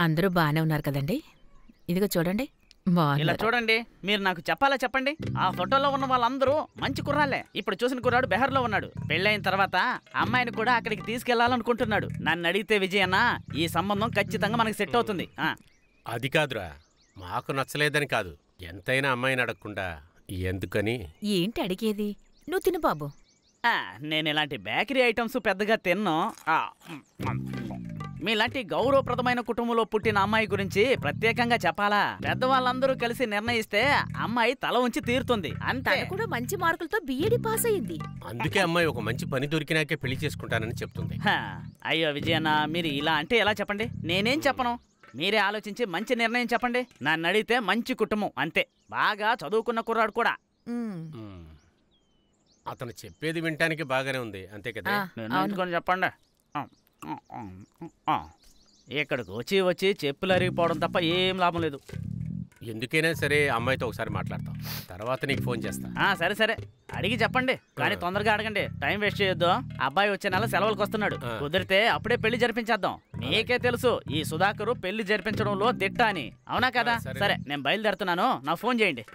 అందరూ బానే ఉన్నారు కదండి? ఇదిగో చూడండి. ఇలా బాగున్నారు. చూడండి, మీరు నాకు చెప్పాలా చెప్పండి. ఆ ఫోటోలో ఉన్న వాళ్ళందరూ మంచి కుర్రాళ్లే. ఇప్పుడు చూసిన కుర్రాడు బెహర్లో ఉన్నాడు. పెళ్ళైన తర్వాత అమ్మాయిని కూడా అక్కడికి తీసుకెళ్లాలనుకుంటున్నాడు. నన్ను అడిగితే విజయన్న, ఈ సంబంధం ఖచ్చితంగా మనకి సెట్ అవుతుంది. అది కాదురా, మాకు నచ్చలేదని కాదు, ఎంతైనా అమ్మాయిని అడగకుండా ఎందుకని. ఏంటి అడిగేది? నువ్వు తిను బాబు. నేను ఇలాంటి బేకరీ ఐటమ్స్ పెద్దగా తిన్ను. మీలాంటి గౌరవప్రదమైన కుటుంబంలో పుట్టిన అమ్మాయి గురించి ప్రత్యేకంగా చెప్పాలా? పెద్దవాళ్ళందరూ కలిసి నిర్ణయిస్తే అమ్మాయి తల ఉంచి తీరుతుంది. అంతే. తను కూడా మంచి మార్కులతో బిఏడి పాస్ అయింది. అందుకే అమ్మాయి ఒక మంచి పని దొరికినాకే పెళ్లి చేసుకుంటానని చెప్తుంది. అయ్యో విజయన్న, మీరు ఇలా అంటే ఎలా చెప్పండి? నేనేం చెప్పను, మీరే ఆలోచించి మంచి నిర్ణయం చెప్పండి. నన్ను అడిగితే మంచి కుటుంబం అంతే. బాగా చదువుకున్న కుర్రాడు కూడా. అతను చెప్పేది వినటానికి బాగానే ఉంది, అంతే కదా? నిర్ణయించుకొని చెప్పండి. ఇక్కడికి వచ్చి వచ్చి చెప్పులు అరిగిపోవడం తప్ప ఏం లాభం లేదు. ఎందుకైనా సరే అమ్మాయితో ఒకసారి మాట్లాడతాం, తర్వాత నీకు ఫోన్ చేస్తా. సరే సరే, అడిగి చెప్పండి, కానీ తొందరగా అడగండి. టైం వేస్ట్ చేయొద్దు. అబ్బాయి వచ్చే నెల సెలవులకు వస్తున్నాడు. కుదిరితే అప్పుడే పెళ్లి జరిపించేద్దాం. మీకే తెలుసు ఈ సుధాకరు పెళ్లి జరిపించడంలో దిట్ట అని, అవునా కదా? సరే, నేను బయలుదేరుతున్నాను. నా ఫోన్ చేయండి.